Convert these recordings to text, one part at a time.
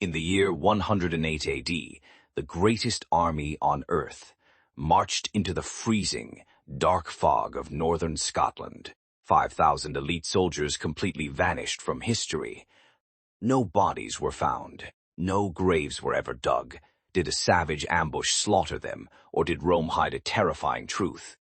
In the year 108 AD, the greatest army on Earth marched into the freezing, dark fog of northern Scotland. 5,000 elite soldiers completely vanished from history. No bodies were found. No graves were ever dug. Did a savage ambush slaughter them, or did Rome hide a terrifying truth?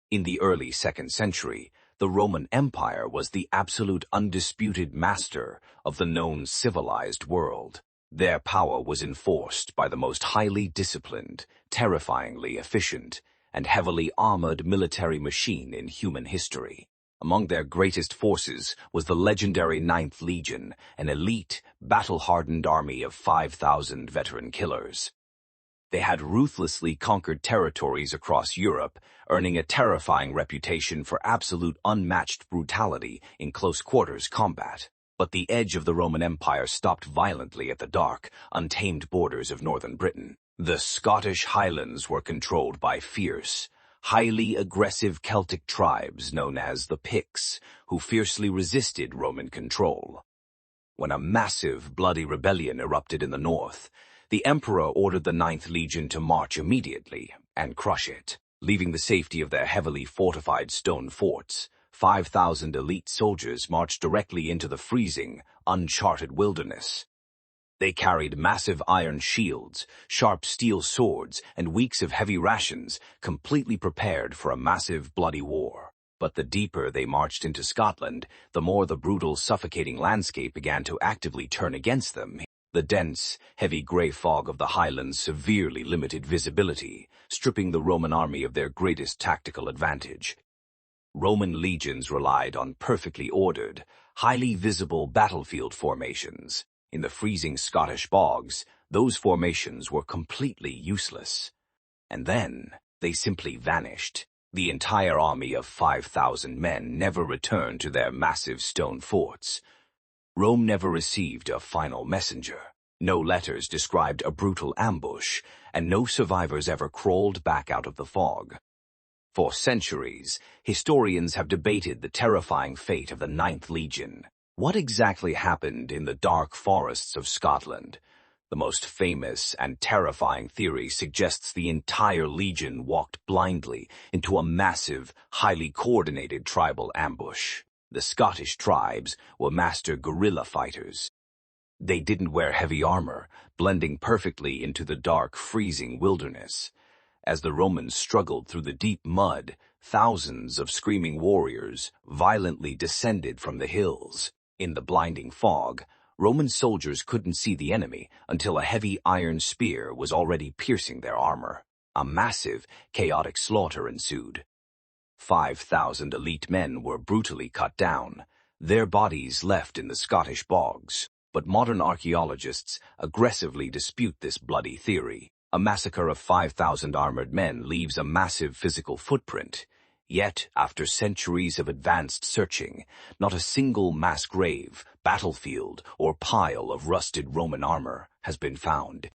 In the early 2nd century, the Roman Empire was the absolute undisputed master of the known civilized world. Their power was enforced by the most highly disciplined, terrifyingly efficient, and heavily armored military machine in human history. Among their greatest forces was the legendary 9th Legion, an elite, battle-hardened army of 5,000 veteran killers. They had ruthlessly conquered territories across Europe, earning a terrifying reputation for absolute unmatched brutality in close-quarters combat. But the edge of the Roman Empire stopped violently at the dark, untamed borders of northern Britain. The Scottish Highlands were controlled by fierce, highly aggressive Celtic tribes known as the Picts, who fiercely resisted Roman control. When a massive, bloody rebellion erupted in the north, the emperor ordered the 9th Legion to march immediately and crush it. Leaving the safety of their heavily fortified stone forts, 5,000 elite soldiers marched directly into the freezing, uncharted wilderness. They carried massive iron shields, sharp steel swords, and weeks of heavy rations, completely prepared for a massive, bloody war. But the deeper they marched into Scotland, the more the brutal, suffocating landscape began to actively turn against them. The dense, heavy gray fog of the Highlands severely limited visibility, stripping the Roman army of their greatest tactical advantage. Roman legions relied on perfectly ordered, highly visible battlefield formations. In the freezing Scottish bogs, those formations were completely useless. And then, they simply vanished. The entire army of 5,000 men never returned to their massive stone forts. Rome never received a final messenger. No letters described a brutal ambush, and no survivors ever crawled back out of the fog. For centuries, historians have debated the terrifying fate of the 9th Legion. What exactly happened in the dark forests of Scotland? The most famous and terrifying theory suggests the entire legion walked blindly into a massive, highly coordinated tribal ambush. The Scottish tribes were master guerrilla fighters. They didn't wear heavy armor, blending perfectly into the dark, freezing wilderness. As the Romans struggled through the deep mud, thousands of screaming warriors violently descended from the hills. In the blinding fog, Roman soldiers couldn't see the enemy until a heavy iron spear was already piercing their armor. A massive, chaotic slaughter ensued. 5,000 elite men were brutally cut down, their bodies left in the Scottish bogs. But modern archaeologists aggressively dispute this bloody theory. A massacre of 5,000 armored men leaves a massive physical footprint. Yet, after centuries of advanced searching, not a single mass grave, battlefield, or pile of rusted Roman armor has been found.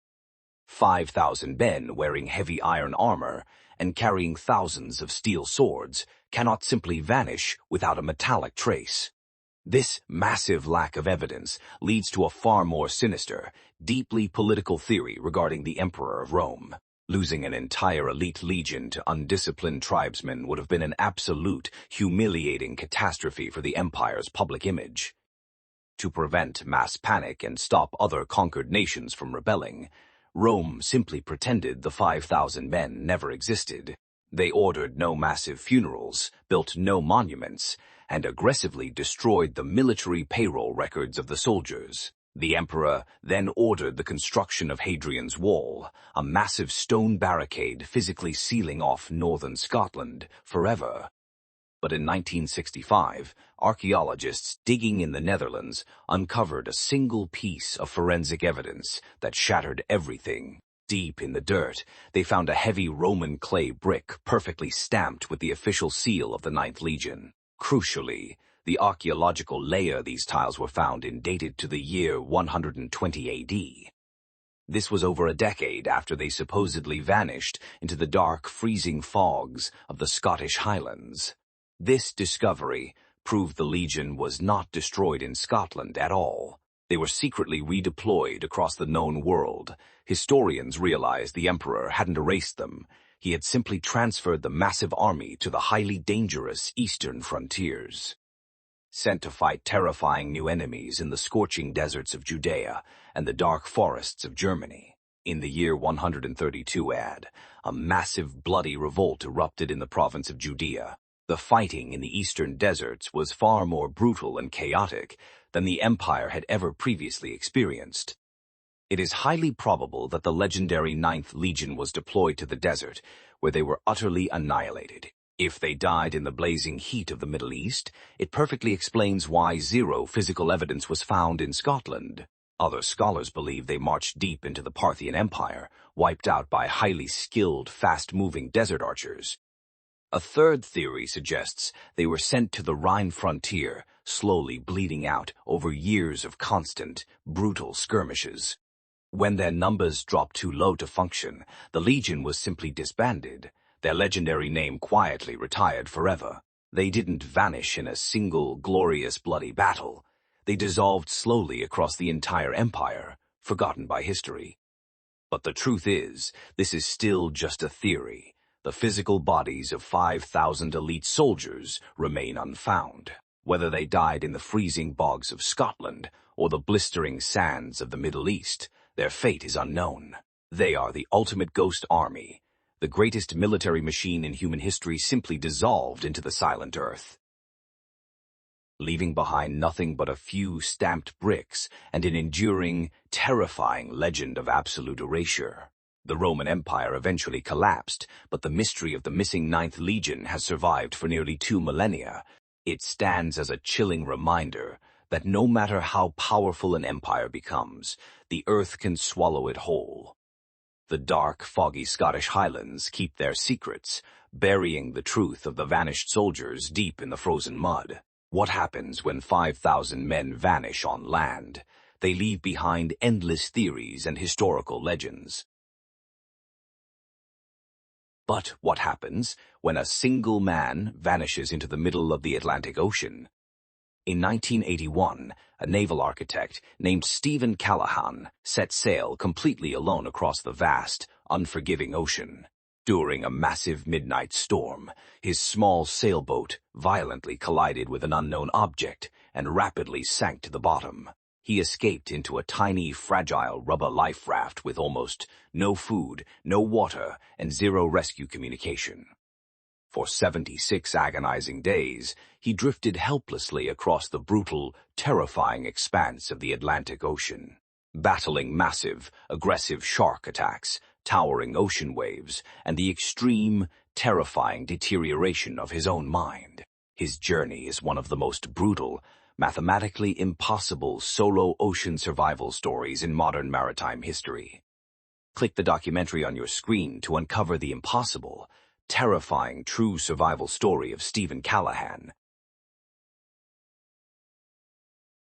5,000 men wearing heavy iron armor and carrying thousands of steel swords cannot simply vanish without a metallic trace. This massive lack of evidence leads to a far more sinister, deeply political theory regarding the Emperor of Rome. Losing an entire elite legion to undisciplined tribesmen would have been an absolute, humiliating catastrophe for the empire's public image. To prevent mass panic and stop other conquered nations from rebelling, Rome simply pretended the 5,000 men never existed. They ordered no massive funerals, built no monuments, and aggressively destroyed the military payroll records of the soldiers. The emperor then ordered the construction of Hadrian's Wall, a massive stone barricade physically sealing off northern Scotland forever. But in 1965, archaeologists digging in the Netherlands uncovered a single piece of forensic evidence that shattered everything. Deep in the dirt, they found a heavy Roman clay brick perfectly stamped with the official seal of the 9th Legion. Crucially, the archaeological layer these tiles were found in dated to the year 120 AD. This was over a decade after they supposedly vanished into the dark, freezing fogs of the Scottish Highlands. This discovery proved the Legion was not destroyed in Scotland at all. They were secretly redeployed across the known world. Historians realized the Emperor hadn't erased them. He had simply transferred the massive army to the highly dangerous eastern frontiers. Sent to fight terrifying new enemies in the scorching deserts of Judea and the dark forests of Germany. In the year 132 AD, a massive bloody revolt erupted in the province of Judea. The fighting in the eastern deserts was far more brutal and chaotic than the Empire had ever previously experienced. It is highly probable that the legendary Ninth Legion was deployed to the desert, where they were utterly annihilated. If they died in the blazing heat of the Middle East, it perfectly explains why zero physical evidence was found in Scotland. Other scholars believe they marched deep into the Parthian Empire, wiped out by highly skilled, fast-moving desert archers. A third theory suggests they were sent to the Rhine frontier, slowly bleeding out over years of constant, brutal skirmishes. When their numbers dropped too low to function, the Legion was simply disbanded. Their legendary name quietly retired forever. They didn't vanish in a single, glorious, bloody battle. They dissolved slowly across the entire empire, forgotten by history. But the truth is, this is still just a theory. The physical bodies of 5,000 elite soldiers remain unfound. Whether they died in the freezing bogs of Scotland or the blistering sands of the Middle East, their fate is unknown. They are the ultimate ghost army. The greatest military machine in human history simply dissolved into the silent earth, leaving behind nothing but a few stamped bricks and an enduring, terrifying legend of absolute erasure. The Roman Empire eventually collapsed, but the mystery of the missing Ninth Legion has survived for nearly 2 millennia. It stands as a chilling reminder that no matter how powerful an empire becomes, the earth can swallow it whole. The dark, foggy Scottish Highlands keep their secrets, burying the truth of the vanished soldiers deep in the frozen mud. What happens when 5,000 men vanish on land? They leave behind endless theories and historical legends. But what happens when a single man vanishes into the middle of the Atlantic Ocean? In 1981, a naval architect named Stephen Callahan set sail completely alone across the vast, unforgiving ocean. During a massive midnight storm, his small sailboat violently collided with an unknown object and rapidly sank to the bottom. He escaped into a tiny, fragile rubber life raft with almost no food, no water, and zero rescue communication. For 76 agonizing days, he drifted helplessly across the brutal, terrifying expanse of the Atlantic Ocean, battling massive, aggressive shark attacks, towering ocean waves, and the extreme, terrifying deterioration of his own mind. His journey is one of the most brutal, mathematically impossible solo ocean survival stories in modern maritime history. Click the documentary on your screen to uncover the impossible, terrifying true survival story of Stephen Callahan.